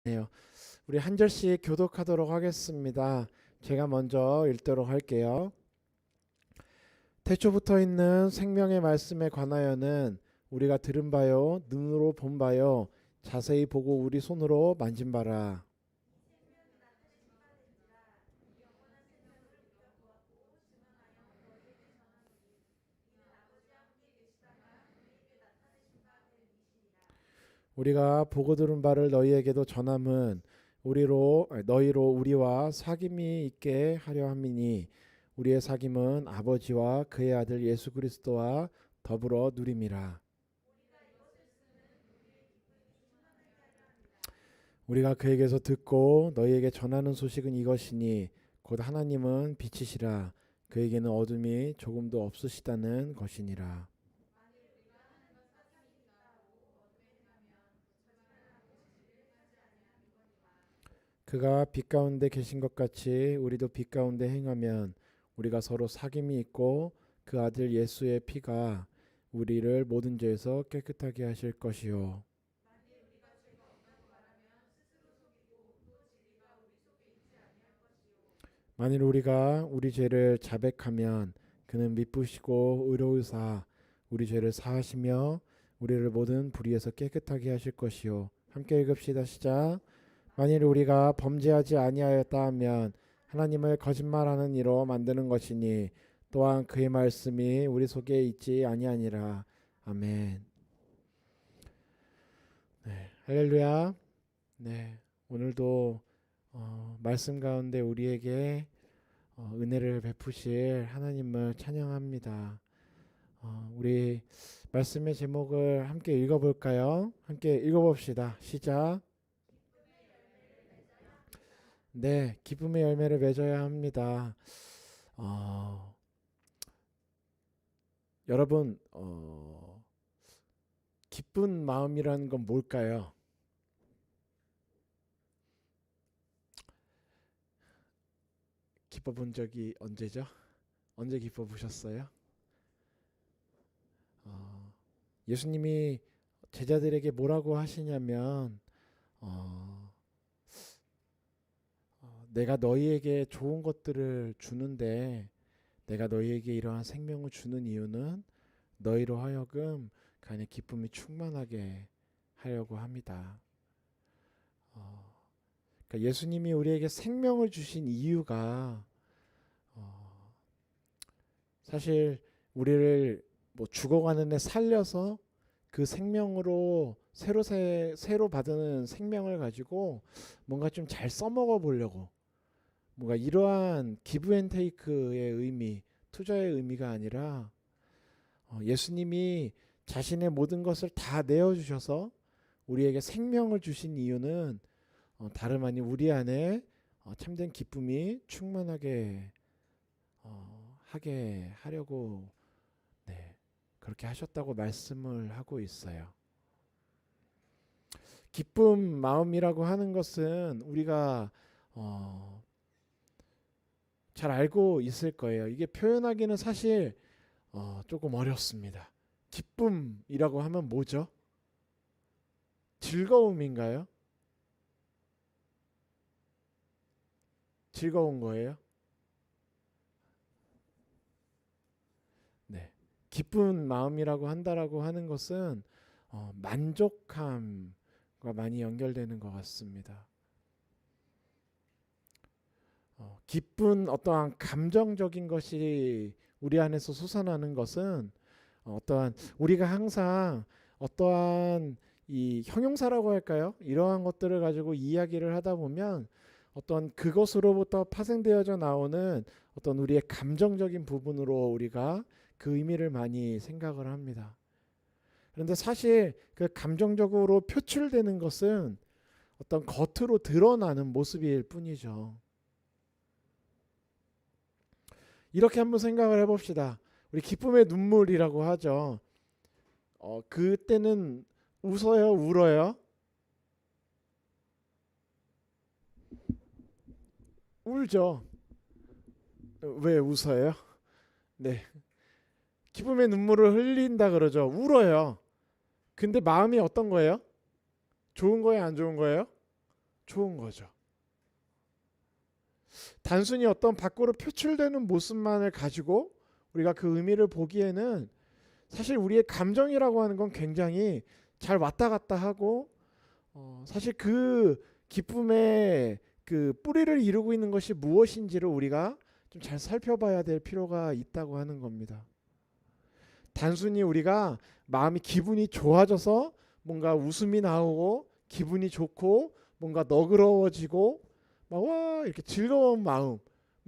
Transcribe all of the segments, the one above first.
네요. 우리 한 절씩 교독하도록 하겠습니다. 제가 먼저 읽도록 할게요. 태초부터 있는 생명의 말씀에 관하여는 우리가 들은 바요, 눈으로 본 바요, 자세히 보고 우리 손으로 만진 바라. 우리가 보고 들은 바를 너희에게도 전함은 너희로 우리와 사귐이 있게 하려 함이니 우리의 사귐은 아버지와 그의 아들 예수 그리스도와 더불어 누림이라. 우리가 그에게서 듣고 너희에게 전하는 소식은 이것이니 곧 하나님은 빛이시라 그에게는 어둠이 조금도 없으시다는 것이니라. 그가 빛 가운데 계신 것 같이 우리도 빛 가운데 행하면 우리가 서로 사귐이 있고 그 아들 예수의 피가 우리를 모든 죄에서 깨끗하게 하실 것이요. 만일 우리가 우리 죄를 자백하면 그는 미쁘시고 의로우사 우리 죄를 사하시며 우리를 모든 불의에서 깨끗하게 하실 것이요. 함께 읽읍시다. 시작. 만일 우리가 범죄하지 아니하였다 하면 하나님을 거짓말하는 이로 만드는 것이니 또한 그의 말씀이 우리 속에 있지 아니하니라. 아멘. 네, 할렐루야. 네, 오늘도 말씀 가운데 우리에게 은혜를 베푸실 하나님을 찬양합니다. 우리 말씀의 제목을 함께 읽어볼까요? 함께 읽어봅시다. 시작. 네, 기쁨의 열매를 맺어야 합니다. 어, 여러분, 기쁜 마음이라는 건 뭘까요? 기뻐 본 적이 언제죠? 언제 기뻐 보셨어요? 어, 예수님이 제자들에게 뭐라고 하시냐면, 어, 내가 너희에게 좋은 것들을 주는데, 내가 너희에게 이러한 생명을 주는 이유는 너희로 하여금 그 안에 기쁨이 충만하게 하려고 합니다. 어, 그러니까 예수님이 우리에게 생명을 주신 이유가 어, 사실 우리를 뭐 죽어가는 애 살려서 그 생명으로 새로 받은 생명을 가지고 뭔가 좀 잘 써먹어 보려고 뭔가 이러한 기브앤테이크의 의미, 투자의 의미가 아니라 예수님이 자신의 모든 것을 다 내어주셔서 우리에게 생명을 주신 이유는 다름 아닌 우리 안에 참된 기쁨이 충만하게 하게 하려고 네, 그렇게 하셨다고 말씀을 하고 있어요. 기쁨 마음이라고 하는 것은 우리가 어, 잘 알고 있을 거예요. 이게 표현하기는 사실 조금 어렵습니다. 기쁨이라고 하면 뭐죠? 즐거움인가요? 즐거운 거예요? 네. 기쁜 마음이라고 한다라고 하는 것은 만족함과 많이 연결되는 것 같습니다. 기쁜 어떠한 감정적인 것이 우리 안에서 솟아나는 것은 어떠한 우리가 항상 어떠한 이 형용사라고 할까요? 이러한 것들을 가지고 이야기를 하다 보면 어떤 그것으로부터 파생되어져 나오는 어떤 우리의 감정적인 부분으로 우리가 그 의미를 많이 생각을 합니다. 그런데 사실 그 감정적으로 표출되는 것은 어떤 겉으로 드러나는 모습일 뿐이죠. 이렇게 한번 생각을 해봅시다. 우리 기쁨의 눈물이라고 하죠. 그때는 웃어요, 울어요? 울죠. 왜 웃어요? 네. 기쁨의 눈물을 흘린다 그러죠. 울어요. 근데 마음이 어떤 거예요? 좋은 거예요, 안 좋은 거예요? 좋은 거죠. 단순히 어떤 밖으로 표출되는 모습만을 가지고 우리가 그 의미를 보기에는 사실 우리의 감정이라고 하는 건 굉장히 잘 왔다 갔다 하고 사실 그 기쁨의 그 뿌리를 이루고 있는 것이 무엇인지를 우리가 좀 잘 살펴봐야 될 필요가 있다고 하는 겁니다. 단순히 우리가 마음이 기분이 좋아져서 뭔가 웃음이 나오고 기분이 좋고 뭔가 너그러워지고 막 와 이렇게 즐거운 마음을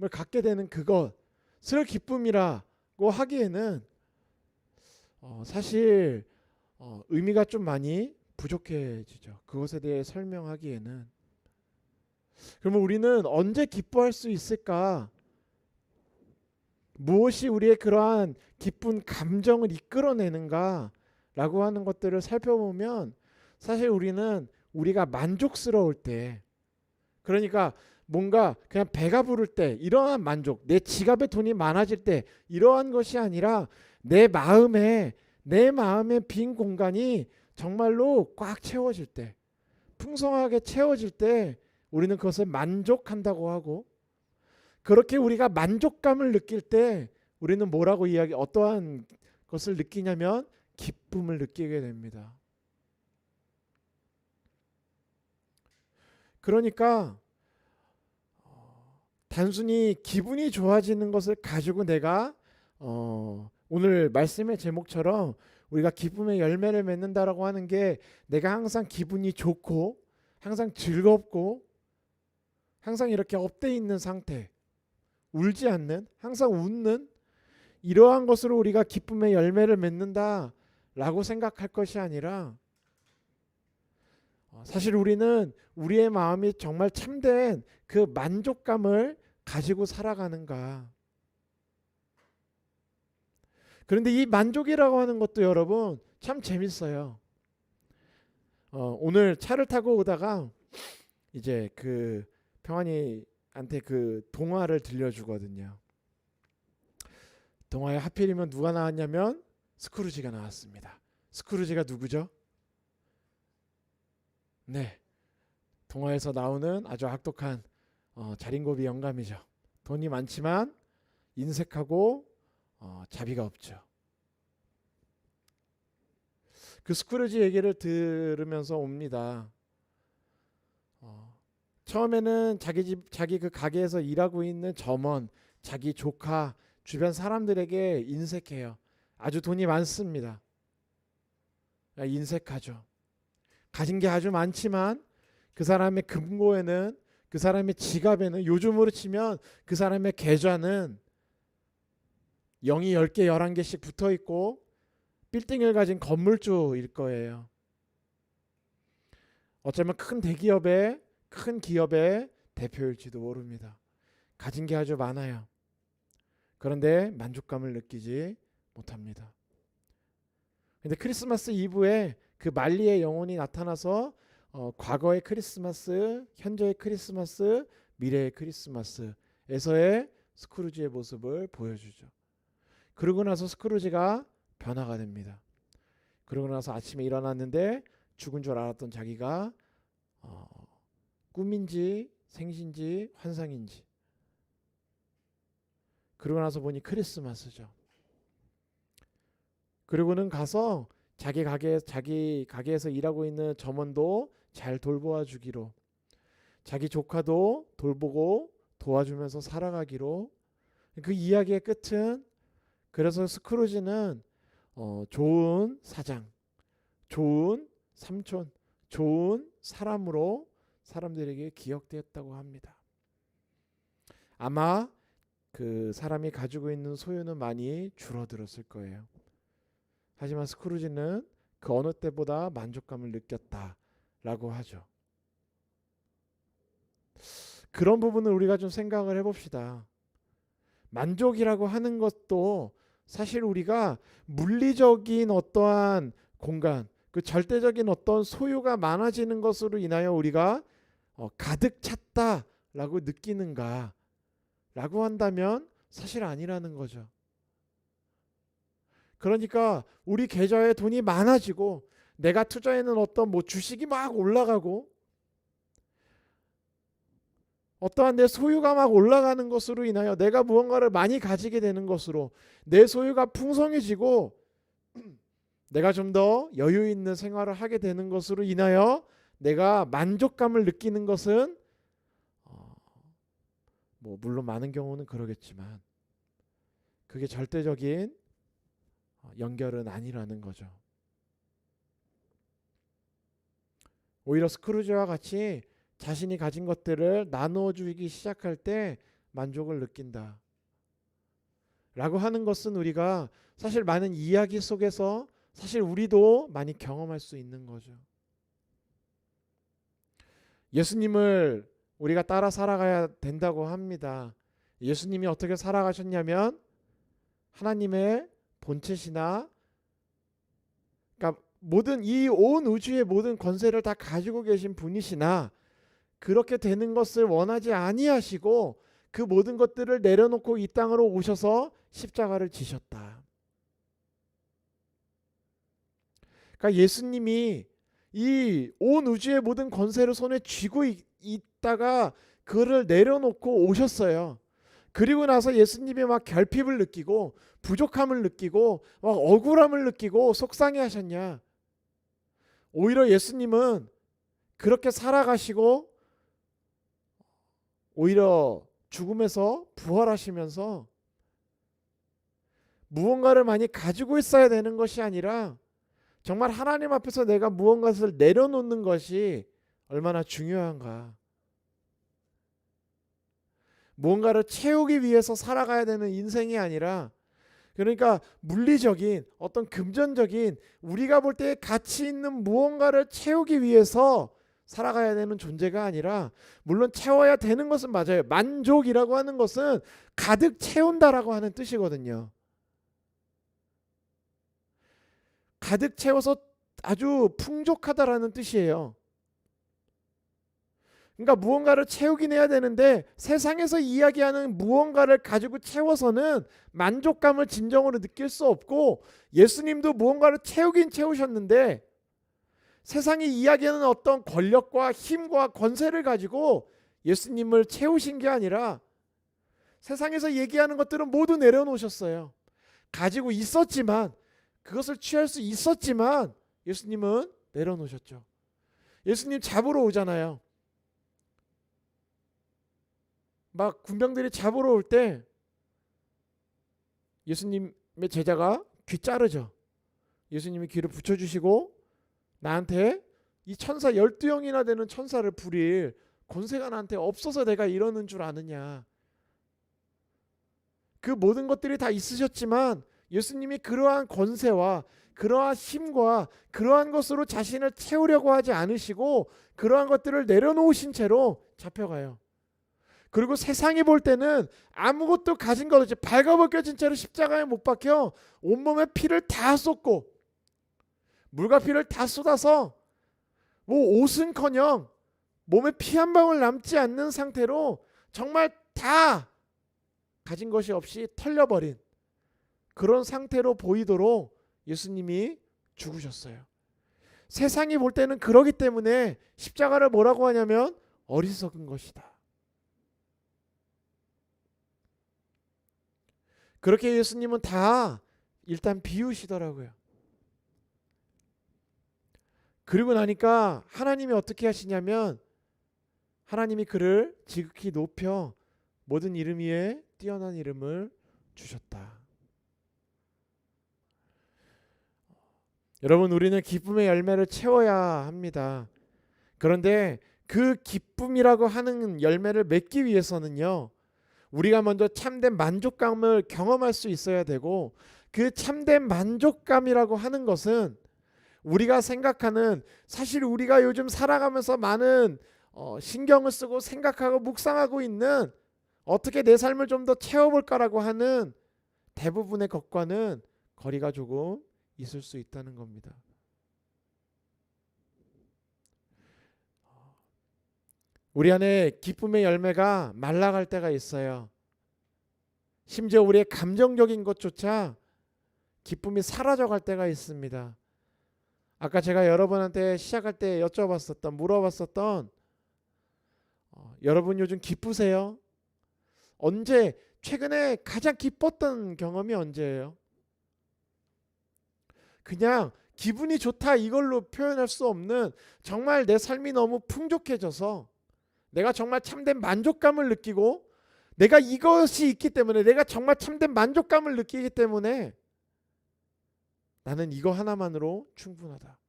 갖게 되는 그것을 기쁨이라고 하기에는 사실 의미가 좀 많이 부족해지죠. 그것에 대해 설명하기에는. 그러면 우리는 언제 기뻐할 수 있을까? 무엇이 우리의 그러한 기쁜 감정을 이끌어내는가 라고 하는 것들을 살펴보면 사실 우리는 우리가 만족스러울 때, 그러니까 뭔가 그냥 배가 부를 때 이러한 만족, 내 지갑에 돈이 많아질 때 이러한 것이 아니라 내 마음의 빈 공간이 정말로 꽉 채워질 때, 풍성하게 채워질 때 우리는 그것을 만족한다고 하고, 그렇게 우리가 만족감을 느낄 때 우리는 뭐라고 어떠한 것을 느끼냐면 기쁨을 느끼게 됩니다. 그러니까 단순히 기분이 좋아지는 것을 가지고 내가 오늘 말씀의 제목처럼 우리가 기쁨의 열매를 맺는다라고 하는 게 내가 항상 기분이 좋고 항상 즐겁고 항상 이렇게 업돼 있는 상태, 울지 않는, 항상 웃는 이러한 것으로 우리가 기쁨의 열매를 맺는다라고 생각할 것이 아니라 사실 우리는 우리의 마음이 정말 참된 그 만족감을 가지고 살아가는가. 그런데 이 만족이라고 하는 것도 여러분 참 재밌어요. 오늘 차를 타고 오다가 이제 그 평환이한테 그 동화를 들려주거든요. 동화에 하필이면 누가 나왔냐면 스크루지가 나왔습니다. 스크루지가 누구죠? 네, 동화에서 나오는 아주 악독한 자린고비 영감이죠. 돈이 많지만 인색하고 자비가 없죠. 그 스크루지 얘기를 들으면서 옵니다. 처음에는 자기 그 가게에서 일하고 있는 점원, 자기 조카, 주변 사람들에게 인색해요. 아주 돈이 많습니다. 인색하죠. 가진 게 아주 많지만 그 사람의 금고에는, 그 사람의 지갑에는, 요즘으로 치면 그 사람의 계좌는 0이 10개, 11개씩 붙어 있고 빌딩을 가진 건물주일 거예요. 어쩌면 큰 기업의 대표일지도 모릅니다. 가진 게 아주 많아요. 그런데 만족감을 느끼지 못합니다. 근데 크리스마스 이브에 그 말리의 영혼이 나타나서 과거의 크리스마스, 현재의 크리스마스, 미래의 크리스마스에서의 스크루지의 모습을 보여주죠. 그러고 나서 스크루지가 변화가 됩니다. 그러고 나서 아침에 일어났는데 죽은 줄 알았던 자기가 꿈인지 생신지 환상인지, 그러고 나서 보니 크리스마스죠. 그리고는 가서 자기 가게에서 일하고 있는 점원도 잘 돌보아 주기로, 자기 조카도 돌보고 도와주면서 살아가기로. 그 이야기의 끝은, 그래서 스크루지는 좋은 사장, 좋은 삼촌, 좋은 사람으로 사람들에게 기억되었다고 합니다. 아마 그 사람이 가지고 있는 소유는 많이 줄어들었을 거예요. 하지만 스크루지는 그 어느 때보다 만족감을 느꼈다라고 하죠. 그런 부분을 우리가 좀 생각을 해봅시다. 만족이라고 하는 것도 사실 우리가 물리적인 어떠한 공간, 그 절대적인 어떤 소유가 많아지는 것으로 인하여 우리가 가득 찼다라고 느끼는가 라고 한다면 사실 아니라는 거죠. 그러니까 우리 계좌에 돈이 많아지고 내가 투자해놓은 어떤 주식이 막 올라가고 어떠한 내 소유가 막 올라가는 것으로 인하여 내가 무언가를 많이 가지게 되는 것으로 내 소유가 풍성해지고 내가 좀 더 여유 있는 생활을 하게 되는 것으로 인하여 내가 만족감을 느끼는 것은 뭐 물론 많은 경우는 그러겠지만 그게 절대적인 연결은 아니라는 거죠. 오히려 스크루지와 같이 자신이 가진 것들을 나누어 주기 시작할 때 만족을 느낀다 라고 하는 것은 우리가 사실 많은 이야기 속에서 사실 우리도 많이 경험할 수 있는 거죠. 예수님을 우리가 따라 살아가야 된다고 합니다. 예수님이 어떻게 살아가셨냐면 하나님의 본체시나 그러니까 모든 이 온 우주의 모든 권세를 다 가지고 계신 분이시나 그렇게 되는 것을 원하지 아니하시고 그 모든 것들을 내려놓고 이 땅으로 오셔서 십자가를 지셨다. 그러니까 예수님이 이 온 우주의 모든 권세를 손에 쥐고 있다가 그를 내려놓고 오셨어요. 그리고 나서 예수님이 막 결핍을 느끼고 부족함을 느끼고 막 억울함을 느끼고 속상해 하셨냐? 오히려 예수님은 그렇게 살아가시고 오히려 죽음에서 부활하시면서 무언가를 많이 가지고 있어야 되는 것이 아니라 정말 하나님 앞에서 내가 무언가를 내려놓는 것이 얼마나 중요한가. 무언가를 채우기 위해서 살아가야 되는 인생이 아니라 그러니까 물리적인 어떤 금전적인 우리가 볼 때 가치 있는 무언가를 채우기 위해서 살아가야 되는 존재가 아니라 물론 채워야 되는 것은 맞아요. 만족이라고 하는 것은 가득 채운다라고 하는 뜻이거든요. 가득 채워서 아주 풍족하다라는 뜻이에요. 그러니까 무언가를 채우긴 해야 되는데 세상에서 이야기하는 무언가를 가지고 채워서는 만족감을 진정으로 느낄 수 없고 예수님도 무언가를 채우긴 채우셨는데 세상이 이야기하는 어떤 권력과 힘과 권세를 가지고 예수님을 채우신 게 아니라 세상에서 얘기하는 것들은 모두 내려놓으셨어요. 가지고 있었지만 그것을 취할 수 있었지만 예수님은 내려놓으셨죠. 예수님 잡으러 오잖아요. 막 군병들이 잡으러 올 때 예수님의 제자가 귀 자르죠. 예수님이 귀를 붙여주시고 나한테 이 천사 12형이나 되는 천사를 부릴 권세가 나한테 없어서 내가 이러는 줄 아느냐. 그 모든 것들이 다 있으셨지만 예수님이 그러한 권세와 그러한 힘과 그러한 것으로 자신을 채우려고 하지 않으시고 그러한 것들을 내려놓으신 채로 잡혀가요. 그리고 세상이 볼 때는 아무것도 가진 것 없이 발가벗겨진 채로 십자가에 못 박혀 온몸에 피를 다 쏟고 물과 피를 다 쏟아서 뭐 옷은커녕 몸에 피 한 방울 남지 않는 상태로 정말 다 가진 것이 없이 털려버린 그런 상태로 보이도록 예수님이 죽으셨어요. 세상이 볼 때는 그러기 때문에 십자가를 뭐라고 하냐면 어리석은 것이다. 그렇게 예수님은 다 일단 비우시더라고요. 그리고 나니까 하나님이 어떻게 하시냐면 하나님이 그를 지극히 높여 모든 이름 위에 뛰어난 이름을 주셨다. 여러분, 우리는 기쁨의 열매를 채워야 합니다. 그런데 그 기쁨이라고 하는 열매를 맺기 위해서는요, 우리가 먼저 참된 만족감을 경험할 수 있어야 되고, 그 참된 만족감이라고 하는 것은 우리가 생각하는, 사실 우리가 요즘 살아가면서 많은 신경을 쓰고 생각하고 묵상하고 있는 어떻게 내 삶을 좀 더 채워볼까라고 하는 대부분의 것과는 거리가 조금 있을 수 있다는 겁니다. 우리 안에 기쁨의 열매가 말라갈 때가 있어요. 심지어 우리의 감정적인 것조차 기쁨이 사라져갈 때가 있습니다. 아까 제가 여러분한테 시작할 때 물어봤었던 여러분 요즘 기쁘세요? 언제 최근에 가장 기뻤던 경험이 언제예요? 그냥 기분이 좋다 이걸로 표현할 수 없는 정말 내 삶이 너무 풍족해져서 내가 정말 참된 만족감을 느끼고 내가 이것이 있기 때문에 내가 정말 참된 만족감을 느끼기 때문에 나는 이거 하나만으로 충분하다.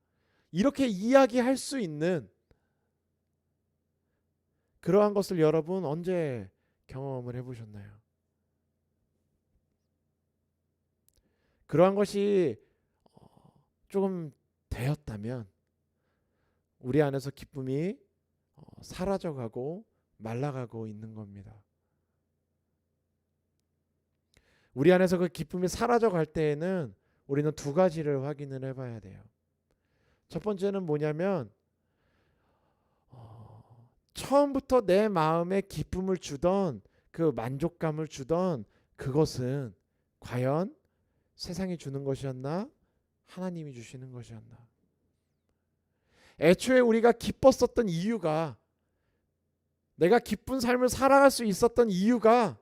이렇게 이야기할 수 있는 그러한 것을 여러분 언제 경험을 해보셨나요? 그러한 것이 조금 되었다면 우리 안에서 기쁨이 사라져가고 말라가고 있는 겁니다. 우리 안에서 그 기쁨이 사라져갈 때에는 우리는 두 가지를 확인을 해봐야 돼요. 첫 번째는 뭐냐면 처음부터 내 마음에 기쁨을 주던 그 만족감을 주던 그것은 과연 세상이 주는 것이었나? 하나님이 주시는 것이었나? 애초에 우리가 기뻤었던 이유가 내가 기쁜 삶을 살아갈 수 있었던 이유가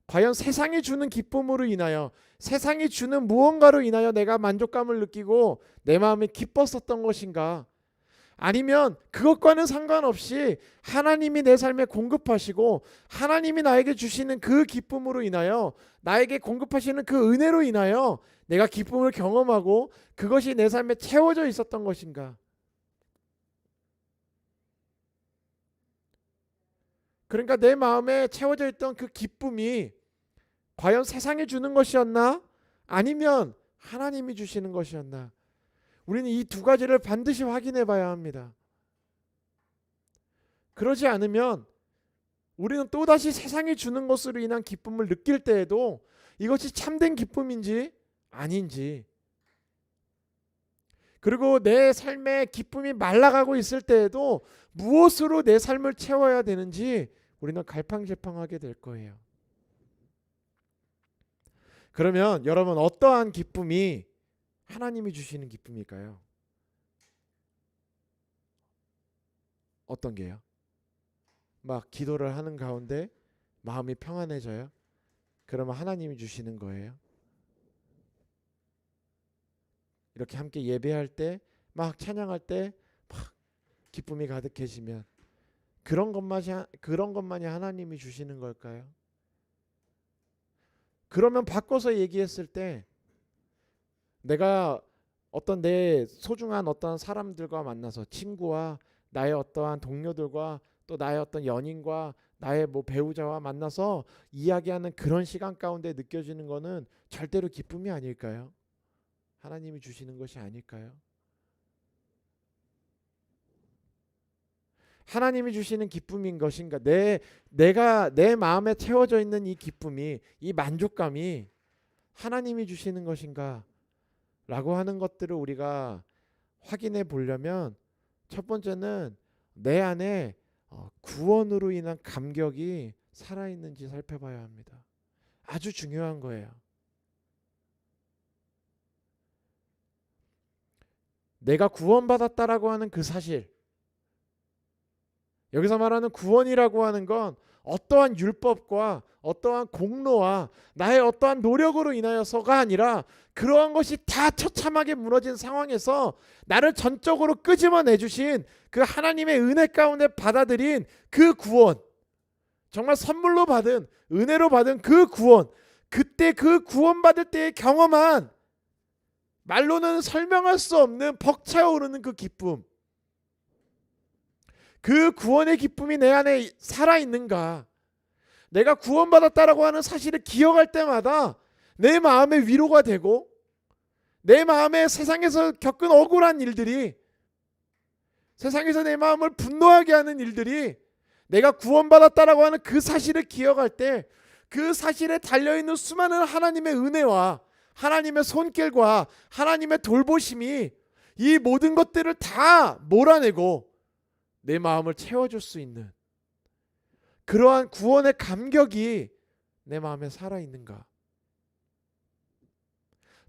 과연 세상이 주는 기쁨으로 인하여 세상이 주는 무언가로 인하여 내가 만족감을 느끼고 내 마음이 기뻤었던 것인가? 아니면 그것과는 상관없이 하나님이 내 삶에 공급하시고 하나님이 나에게 주시는 그 기쁨으로 인하여 나에게 공급하시는 그 은혜로 인하여 내가 기쁨을 경험하고 그것이 내 삶에 채워져 있었던 것인가? 그러니까 내 마음에 채워져 있던 그 기쁨이 과연 세상이 주는 것이었나? 아니면 하나님이 주시는 것이었나? 우리는 이 두 가지를 반드시 확인해 봐야 합니다. 그러지 않으면 우리는 또다시 세상이 주는 것으로 인한 기쁨을 느낄 때에도 이것이 참된 기쁨인지 아닌지, 그리고 내 삶의 기쁨이 말라가고 있을 때에도 무엇으로 내 삶을 채워야 되는지 우리는 갈팡질팡하게 될 거예요. 그러면 여러분 어떠한 기쁨이 하나님이 주시는 기쁨일까요? 어떤 게요? 막 기도를 하는 가운데 마음이 평안해져요? 그러면 하나님이 주시는 거예요? 이렇게 함께 예배할 때 막 찬양할 때 막 기쁨이 가득해지면 그런 것만이 하나님이 주시는 걸까요? 그러면 바꿔서 얘기했을 때 내가 어떤 내 소중한 어떤 사람들과 만나서 친구와 나의 어떠한 동료들과 또 나의 어떤 연인과 나의 뭐 배우자와 만나서 이야기하는 그런 시간 가운데 느껴지는 거는 절대로 기쁨이 아닐까요? 하나님이 주시는 것이 아닐까요? 하나님이 주시는 기쁨인 것인가? 내가 내 마음에 채워져 있는 이 기쁨이, 이 만족감이 하나님이 주시는 것인가? 라고 하는 것들을 우리가 확인해 보려면 첫 번째는 내 안에 구원으로 인한 감격이 살아있는지 살펴봐야 합니다. 아주 중요한 거예요. 내가 구원받았다라고 하는 그 사실, 여기서 말하는 구원이라고 하는 건 어떠한 율법과 어떠한 공로와 나의 어떠한 노력으로 인하여서가 아니라 그러한 것이 다 처참하게 무너진 상황에서 나를 전적으로 끄집어내 주신 그 하나님의 은혜 가운데 받아들인 그 구원, 정말 선물로 받은, 은혜로 받은 그 구원, 그때 그 구원받을 때에 경험한 말로는 설명할 수 없는 벅차오르는 그 기쁨, 그 구원의 기쁨이 내 안에 살아있는가? 내가 구원받았다라고 하는 사실을 기억할 때마다 내 마음의 위로가 되고 내 마음에 세상에서 겪은 억울한 일들이, 세상에서 내 마음을 분노하게 하는 일들이 내가 구원받았다라고 하는 그 사실을 기억할 때 그 사실에 달려있는 수많은 하나님의 은혜와 하나님의 손길과 하나님의 돌보심이 이 모든 것들을 다 몰아내고 내 마음을 채워줄 수 있는 그러한 구원의 감격이 내 마음에 살아있는가?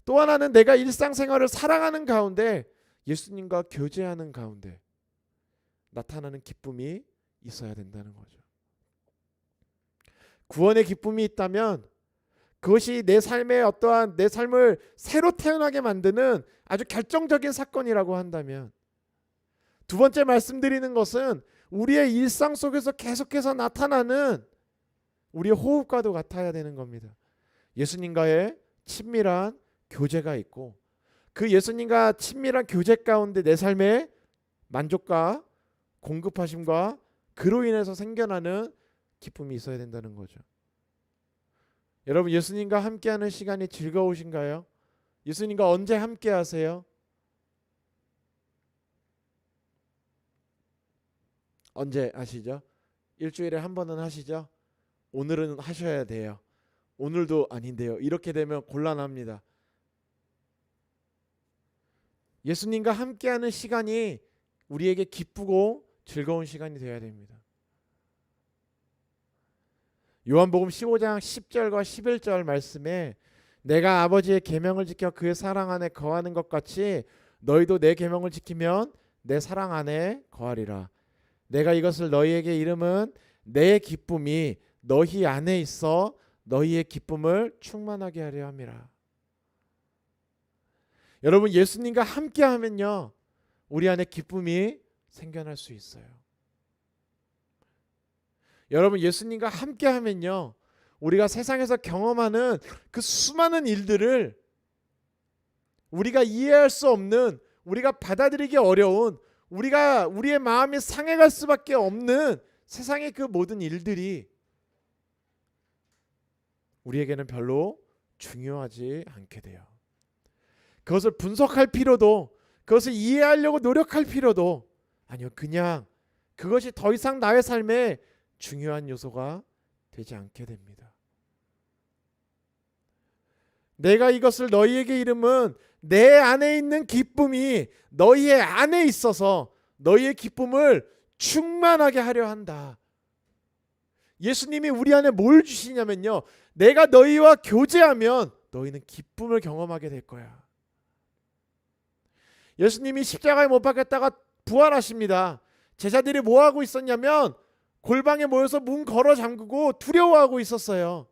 또 하나는 내가 일상생활을 살아가는 가운데 예수님과 교제하는 가운데 나타나는 기쁨이 있어야 된다는 거죠. 구원의 기쁨이 있다면 그것이 내 삶의 어떠한 내 삶을 새로 태어나게 만드는 아주 결정적인 사건이라고 한다면, 두 번째 말씀드리는 것은 우리의 일상 속에서 계속해서 나타나는 우리의 호흡과도 같아야 되는 겁니다. 예수님과의 친밀한 교제가 있고 그 예수님과 친밀한 교제 가운데 내 삶의 만족과 공급하심과 그로 인해서 생겨나는 기쁨이 있어야 된다는 거죠. 여러분, 예수님과 함께하는 시간이 즐거우신가요? 예수님과 언제 함께하세요? 언제 하시죠? 일주일에 한 번은 하시죠? 오늘은 하셔야 돼요. 오늘도 아닌데요. 이렇게 되면 곤란합니다. 예수님과 함께하는 시간이 우리에게 기쁘고 즐거운 시간이 되어야 됩니다. 요한복음 15장 10절과 11절 말씀에 내가 아버지의 계명을 지켜 그의 사랑 안에 거하는 것 같이 너희도 내 계명을 지키면 내 사랑 안에 거하리라. 내가 이것을 너희에게 이름은 내 기쁨이 너희 안에 있어 너희의 기쁨을 충만하게 하려 함이라. 여러분, 예수님과 함께하면요 우리 안에 기쁨이 생겨날 수 있어요. 여러분, 예수님과 함께하면요 우리가 세상에서 경험하는 그 수많은 일들을 우리가 이해할 수 없는, 우리가 받아들이기 어려운, 우리의 마음이 상해갈 수밖에 없는 세상의 그 모든 일들이 우리에게는 별로 중요하지 않게 돼요. 그것을 분석할 필요도, 그것을 이해하려고 노력할 필요도 아니요, 그냥 그것이 더 이상 나의 삶에 중요한 요소가 되지 않게 됩니다. 내가 이것을 너희에게 이름은 내 안에 있는 기쁨이 너희의 안에 있어서 너희의 기쁨을 충만하게 하려 한다. 예수님이 우리 안에 뭘 주시냐면요, 내가 너희와 교제하면 너희는 기쁨을 경험하게 될 거야. 예수님이 십자가에 못 박혔다가 부활하십니다. 제자들이 뭐 하고 있었냐면 골방에 모여서 문 걸어 잠그고 두려워하고 있었어요.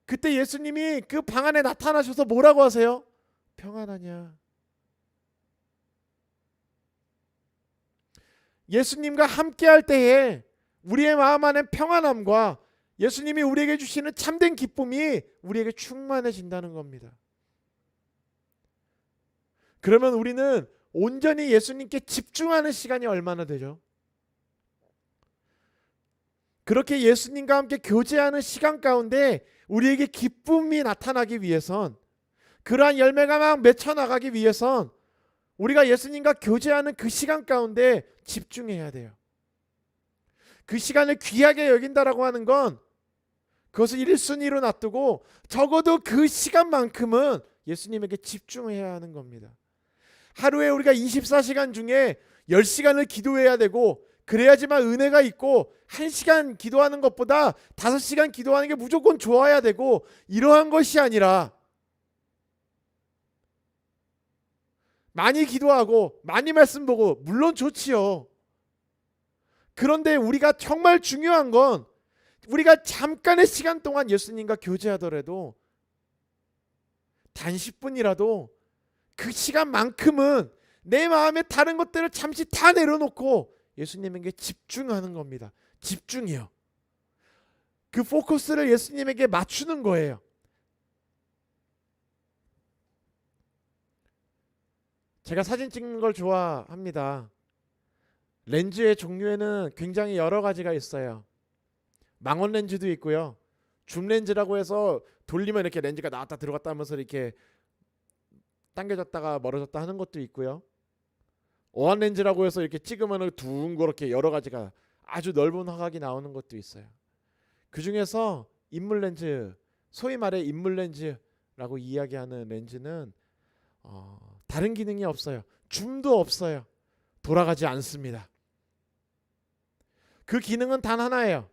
그때 예수님이 그 방 안에 나타나셔서 뭐라고 하세요? 평안하냐? 예수님과 함께할 때에 우리의 마음 안에 평안함과 예수님이 우리에게 주시는 참된 기쁨이 우리에게 충만해진다는 겁니다. 그러면 우리는 온전히 예수님께 집중하는 시간이 얼마나 되죠? 그렇게 예수님과 함께 교제하는 시간 가운데 우리에게 기쁨이 나타나기 위해선, 그러한 열매가 막 맺혀나가기 위해선 우리가 예수님과 교제하는 그 시간 가운데 집중해야 돼요. 그 시간을 귀하게 여긴다라고 하는 건 그것을 1순위로 놔두고 적어도 그 시간만큼은 예수님에게 집중해야 하는 겁니다. 하루에 우리가 24시간 중에 10시간을 기도해야 되고, 그래야지만 은혜가 있고 1시간 기도하는 것보다 5시간 기도하는 게 무조건 좋아야 되고, 이러한 것이 아니라 많이 기도하고 많이 말씀 보고 물론 좋지요. 그런데 우리가 정말 중요한 건 우리가 잠깐의 시간 동안 예수님과 교제하더라도 단 10분이라도 그 시간만큼은 내 마음에 다른 것들을 잠시 다 내려놓고 예수님에게 집중하는 겁니다. 집중이요. 그 포커스를 예수님에게 맞추는 거예요. 제가 사진 찍는 걸 좋아합니다. 렌즈의 종류에는 굉장히 여러 가지가 있어요. 망원 렌즈도 있고요. 줌 렌즈라고 해서 돌리면 이렇게 렌즈가 나왔다 들어갔다 하면서 이렇게 당겨졌다가 멀어졌다 하는 것도 있고요. 어안 렌즈라고 해서 이렇게 찍으면 둥그렇게 여러 가지가 아주 넓은 화각이 나오는 것도 있어요. 그 중에서 인물 렌즈, 소위 말해 인물 렌즈라고 이야기하는 렌즈는 다른 기능이 없어요. 줌도 없어요. 돌아가지 않습니다. 그 기능은 단 하나예요.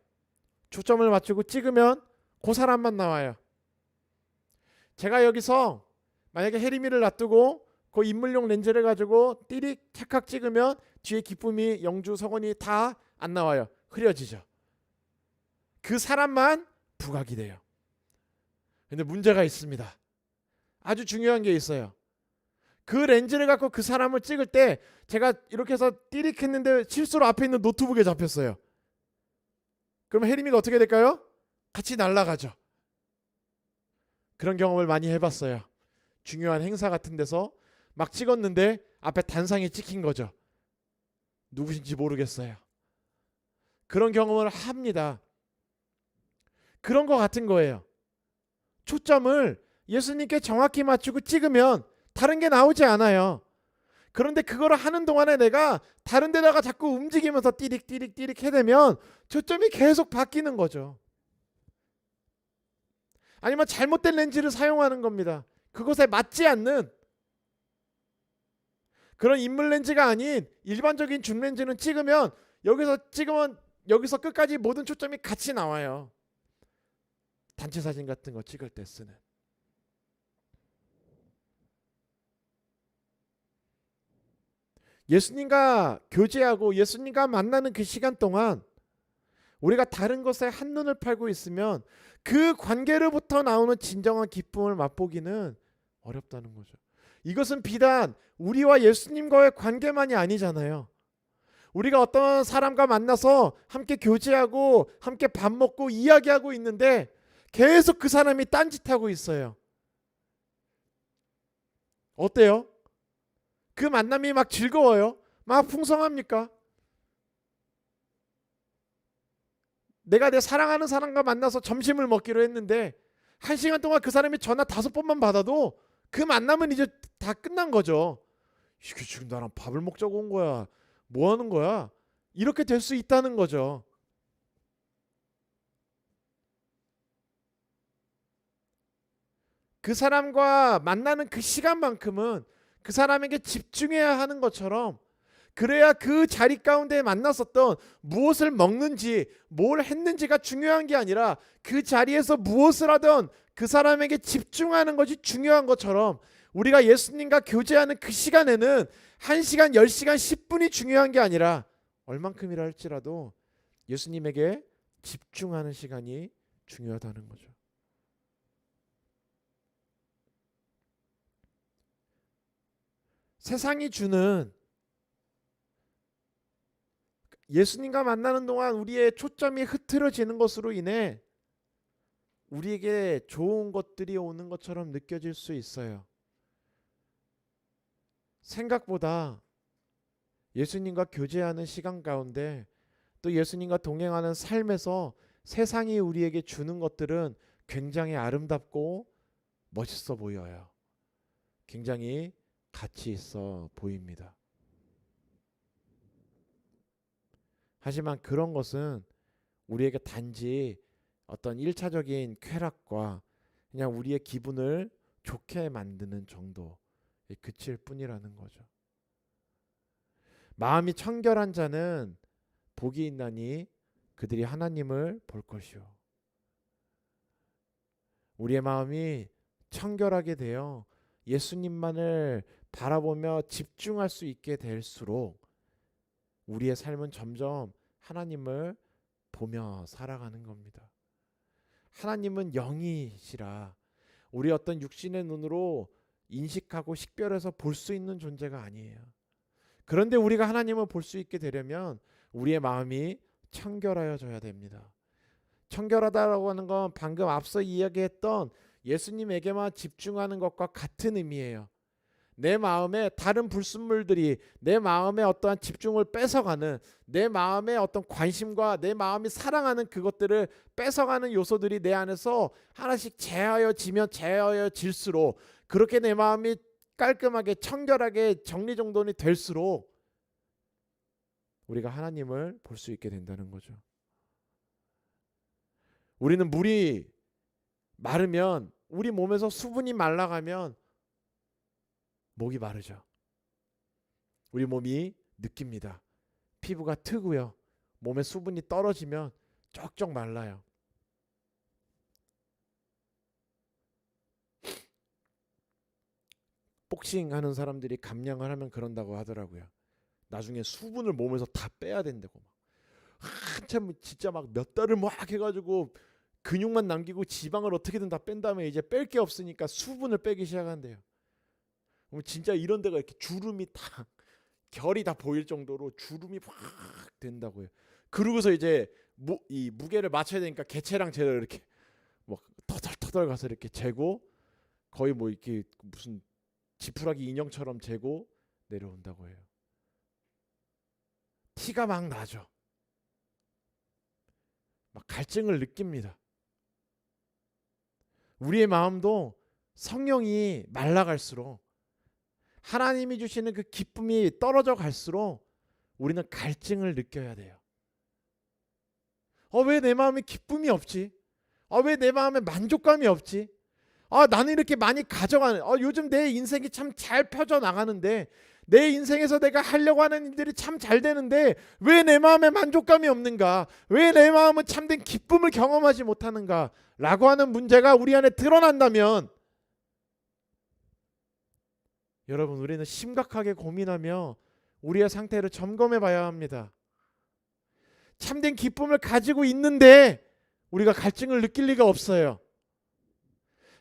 초점을 맞추고 찍으면 그 사람만 나와요. 제가 여기서 만약에 혜림이를 놔두고 그 인물용 렌즈를 가지고 띠릭 찰칵 찍으면 뒤에 기쁨이, 영주, 성원이 다 안 나와요. 흐려지죠. 그 사람만 부각이 돼요. 근데 문제가 있습니다. 아주 중요한 게 있어요. 그 렌즈를 갖고 그 사람을 찍을 때 제가 이렇게 해서 띠릭 했는데 실수로 앞에 있는 노트북에 잡혔어요. 그러면 혜림이가 어떻게 될까요? 같이 날아가죠. 그런 경험을 많이 해봤어요. 중요한 행사 같은 데서 막 찍었는데 앞에 단상이 찍힌 거죠. 누구신지 모르겠어요. 그런 경험을 합니다. 그런 거 같은 거예요. 초점을 예수님께 정확히 맞추고 찍으면 다른 게 나오지 않아요. 그런데 그거를 하는 동안에 내가 다른 데다가 자꾸 움직이면서 띠릭 해대면 초점이 계속 바뀌는 거죠. 아니면 잘못된 렌즈를 사용하는 겁니다. 그것에 맞지 않는 그런 인물 렌즈가 아닌 일반적인 줌 렌즈는 찍으면 여기서 끝까지 모든 초점이 같이 나와요. 단체 사진 같은 거 찍을 때 쓰는. 예수님과 교제하고 예수님과 만나는 그 시간 동안 우리가 다른 것에 한눈을 팔고 있으면 그 관계로부터 나오는 진정한 기쁨을 맛보기는 어렵다는 거죠. 이것은 비단 우리와 예수님과의 관계만이 아니잖아요. 우리가 어떤 사람과 만나서 함께 교제하고 함께 밥 먹고 이야기하고 있는데 계속 그 사람이 딴짓하고 있어요. 어때요? 그 만남이 막 즐거워요? 막 풍성합니까? 내가 내 사랑하는 사람과 만나서 점심을 먹기로 했는데 1시간 동안 그 사람이 전화 5번만 받아도 그 만남은 이제 다 끝난 거죠. 이게 지금 나랑 밥을 먹자고 온 거야. 뭐 하는 거야? 이렇게 될 수 있다는 거죠. 그 사람과 만나는 그 시간만큼은 그 사람에게 집중해야 하는 것처럼 그래야 그 자리 가운데 만났었던 무엇을 먹는지 뭘 했는지가 중요한 게 아니라 그 자리에서 무엇을 하던 그 사람에게 집중하는 것이 중요한 것처럼 우리가 예수님과 교제하는 그 시간에는 1시간, 10시간, 10분이 중요한 게 아니라 얼만큼이라 할지라도 예수님에게 집중하는 시간이 중요하다는 거죠. 세상이 주는 예수님과 만나는 동안 우리의 초점이 흐트러지는 것으로 인해 우리에게 좋은 것들이 오는 것처럼 느껴질 수 있어요. 생각보다 예수님과 교제하는 시간 가운데 또 예수님과 동행하는 삶에서 세상이 우리에게 주는 것들은 굉장히 아름답고 멋있어 보여요. 굉장히 가치 있어 보입니다. 하지만 그런 것은 우리에게 단지 어떤 1차적인 쾌락과 그냥 우리의 기분을 좋게 만드는 정도에 그칠 뿐이라는 거죠. 마음이 청결한 자는 복이 있나니 그들이 하나님을 볼 것이요. 우리의 마음이 청결하게 되어 예수님만을 바라보며 집중할 수 있게 될수록 우리의 삶은 점점 하나님을 보며 살아가는 겁니다. 하나님은 영이시라 우리 어떤 육신의 눈으로 인식하고 식별해서 볼 수 있는 존재가 아니에요. 그런데 우리가 하나님을 볼 수 있게 되려면 우리의 마음이 청결하여져야 됩니다. 청결하다라고 하는 건 방금 앞서 이야기했던 예수님에게만 집중하는 것과 같은 의미예요. 내 마음에 다른 불순물들이 내 마음의 어떠한 집중을 뺏어가는 내 마음의 어떤 관심과 내 마음이 사랑하는 그것들을 뺏어가는 요소들이 내 안에서 하나씩 제하여질수록 그렇게 내 마음이 깔끔하게 청결하게 정리정돈이 될수록 우리가 하나님을 볼 수 있게 된다는 거죠. 우리는 물이 마르면 우리 몸에서 수분이 말라가면 목이 마르죠. 우리 몸이 느낍니다. 피부가 트고요. 몸에 수분이 떨어지면 쩍쩍 말라요. 복싱하는 사람들이 감량을 하면 그런다고 하더라고요. 나중에 수분을 몸에서 다 빼야 된다고. 한참 진짜 막 몇 달을 막 해가지고 근육만 남기고 지방을 어떻게든 다 뺀 다음에 이제 뺄 게 없으니까 수분을 빼기 시작한대요. 그럼 진짜 이런 데가 이렇게 주름이 다 결이 다 보일 정도로 주름이 확 된다고요. 그러고서 이제 이 무게를 맞춰야 되니까 개체랑 재를 이렇게 막 터덜터덜 가서 이렇게 재고 거의 뭐 이렇게 무슨 지푸라기 인형처럼 재고 내려온다고 해요. 티가 막 나죠. 막 갈증을 느낍니다. 우리의 마음도 성령이 말라갈수록 하나님이 주시는 그 기쁨이 떨어져 갈수록 우리는 갈증을 느껴야 돼요. 왜 내 마음에 기쁨이 없지? 왜 내 마음에 만족감이 없지? 나는 이렇게 많이 가져가는, 요즘 내 인생이 참 잘 펴져 나가는데, 내 인생에서 내가 하려고 하는 일들이 참 잘 되는데 왜 내 마음에 만족감이 없는가? 왜 내 마음은 참된 기쁨을 경험하지 못하는가? 라고 하는 문제가 우리 안에 드러난다면 여러분, 우리는 심각하게 고민하며 우리의 상태를 점검해 봐야 합니다. 참된 기쁨을 가지고 있는데 우리가 갈증을 느낄 리가 없어요.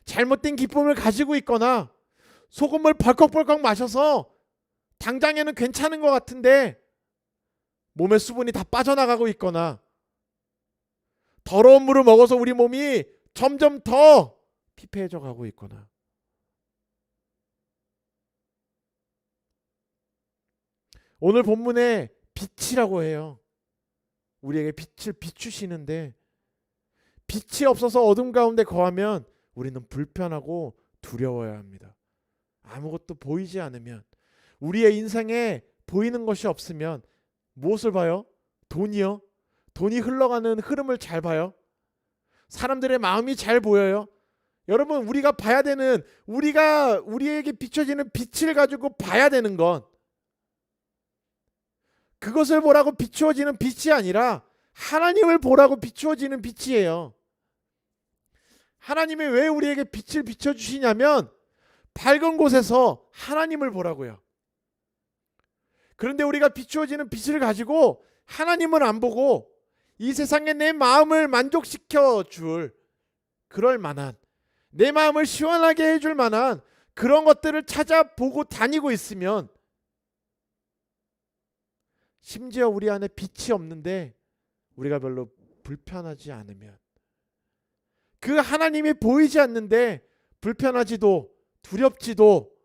잘못된 기쁨을 가지고 있거나 소금을 벌컥벌컥 마셔서 당장에는 괜찮은 것 같은데 몸에 수분이 다 빠져나가고 있거나 더러운 물을 먹어서 우리 몸이 점점 더 피폐해져 가고 있거나, 오늘 본문에 빛이라고 해요. 우리에게 빛을 비추시는데 빛이 없어서 어둠 가운데 거하면 우리는 불편하고 두려워야 합니다. 아무것도 보이지 않으면, 우리의 인생에 보이는 것이 없으면 무엇을 봐요? 돈이요. 돈이 흘러가는 흐름을 잘 봐요. 사람들의 마음이 잘 보여요. 여러분, 우리가 봐야 되는, 우리에게 비춰지는 빛을 가지고 봐야 되는 건 그것을 보라고 비추어지는 빛이 아니라 하나님을 보라고 비추어지는 빛이에요. 하나님이 왜 우리에게 빛을 비춰주시냐면 밝은 곳에서 하나님을 보라고요. 그런데 우리가 비추어지는 빛을 가지고 하나님을 안 보고 이 세상에 내 마음을 만족시켜 줄, 그럴 만한, 내 마음을 시원하게 해줄 만한 그런 것들을 찾아보고 다니고 있으면, 심지어 우리 안에 빛이 없는데 우리가 별로 불편하지 않으면, 그 하나님이 보이지 않는데 불편하지도 두렵지도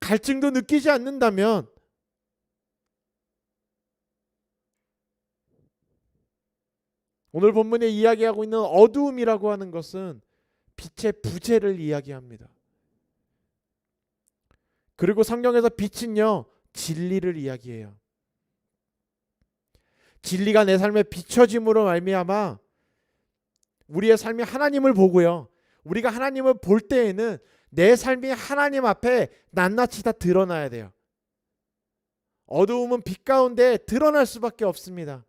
갈증도 느끼지 않는다면 오늘 본문에 이야기하고 있는 어두움이라고 하는 것은 빛의 부재를 이야기합니다. 그리고 성경에서 빛은요, 진리를 이야기해요. 진리가 내 삶에 비춰짐으로 말미암아 우리의 삶이 하나님을 보고요, 우리가 하나님을 볼 때에는 내 삶이 하나님 앞에 낱낱이 다 드러나야 돼요. 어두움은 빛 가운데 드러날 수밖에 없습니다.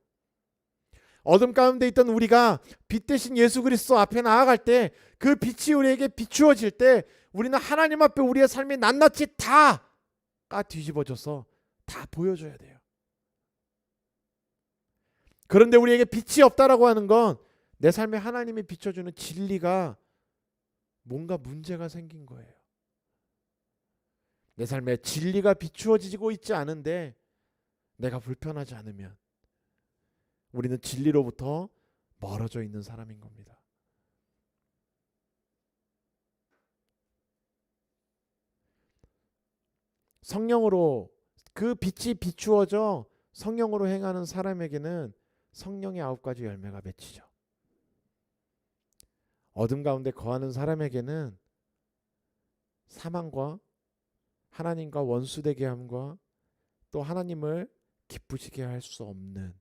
어둠 가운데 있던 우리가 빛 대신 예수 그리스도 앞에 나아갈 때, 그 빛이 우리에게 비추어질 때 우리는 하나님 앞에 우리의 삶이 낱낱이 다 뒤집어져서 다 보여줘야 돼요. 그런데 우리에게 빛이 없다라고 하는 건 내 삶에 하나님이 비춰주는 진리가 뭔가 문제가 생긴 거예요. 내 삶에 진리가 비추어지고 있지 않은데 내가 불편하지 않으면 우리는 진리로부터 멀어져 있는 사람인 겁니다. 성령으로, 그 빛이 비추어져 성령으로 행하는 사람에게는 성령의 9가지 열매가 맺히죠. 어둠 가운데 거하는 사람에게는 사망과 하나님과 원수되게 함과 또 하나님을 기쁘시게 할 수 없는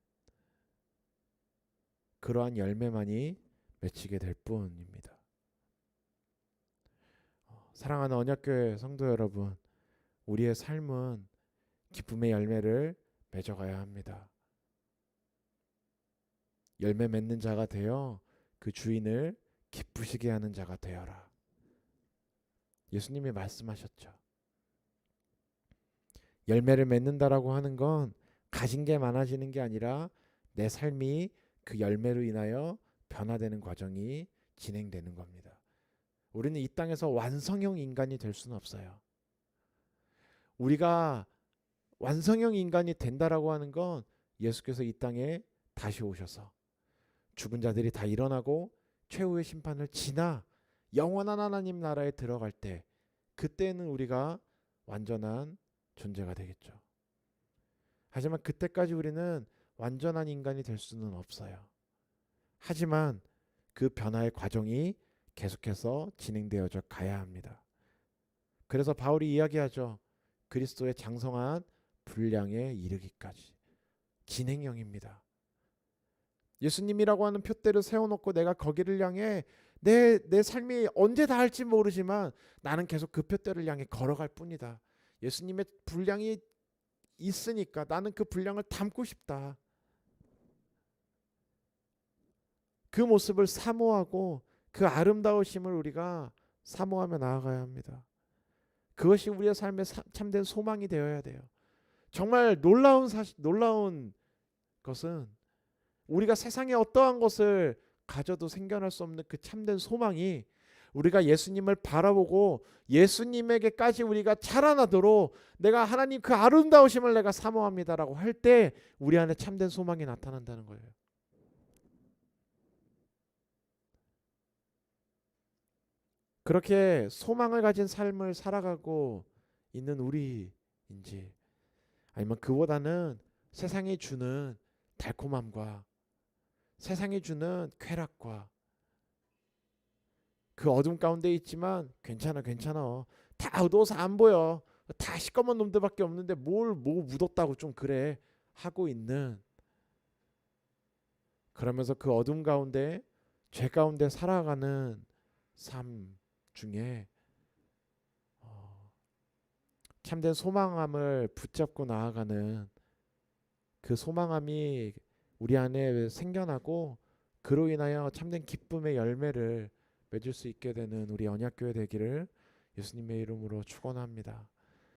그러한 열매만이 맺히게 될 뿐입니다. 사랑하는 언약교회 성도 여러분, 우리의 삶은 기쁨의 열매를 맺어가야 합니다. 열매 맺는 자가 되어 그 주인을 기쁘시게 하는 자가 되어라. 예수님이 말씀하셨죠. 열매를 맺는다라고 하는 건 가진 게 많아지는 게 아니라 내 삶이 그 열매로 인하여 변화되는 과정이 진행되는 겁니다. 우리는 이 땅에서 완성형 인간이 될 수는 없어요. 우리가 완성형 인간이 된다라고 하는 건 예수께서 이 땅에 다시 오셔서 죽은 자들이 다 일어나고 최후의 심판을 지나 영원한 하나님 나라에 들어갈 때, 그때는 우리가 완전한 존재가 되겠죠. 하지만 그때까지 우리는 완전한 인간이 될 수는 없어요. 하지만 그 변화의 과정이 계속해서 진행되어져 가야 합니다. 그래서 바울이 이야기하죠. 그리스도의 장성한 분량에 이르기까지. 진행형입니다. 예수님이라고 하는 표대를 세워놓고 내가 거기를 향해 내 삶이 언제 닿을지 모르지만 나는 계속 그 표대를 향해 걸어갈 뿐이다. 예수님의 분량이 있으니까 나는 그 분량을 담고 싶다. 그 모습을 사모하고 그 아름다우심을 우리가 사모하며 나아가야 합니다. 그것이 우리의 삶의 참된 소망이 되어야 돼요. 정말 놀라운 것은 우리가 세상에 어떠한 것을 가져도 생겨날 수 없는 그 참된 소망이 우리가 예수님을 바라보고 예수님에게까지 우리가 자라나도록 내가 하나님 그 아름다우심을 내가 사모합니다라고 할 때 우리 안에 참된 소망이 나타난다는 거예요. 그렇게 소망을 가진 삶을 살아가고 있는 우리인지, 아니면 그보다는 세상이 주는 달콤함과 세상이 주는 쾌락과 그 어둠 가운데 있지만 괜찮아 다 어두워서 안 보여, 다 시꺼먼 놈들밖에 없는데 뭐 묻었다고 좀 그래 하고 있는, 그러면서 그 어둠 가운데 죄 가운데 살아가는 삶 중에 참된 소망함을 붙잡고 나아가는 그 소망함이 우리 안에 생겨나고 그로 인하여 참된 기쁨의 열매를 맺을 수 있게 되는 우리 언약교회 되기를 예수님의 이름으로 축원합니다.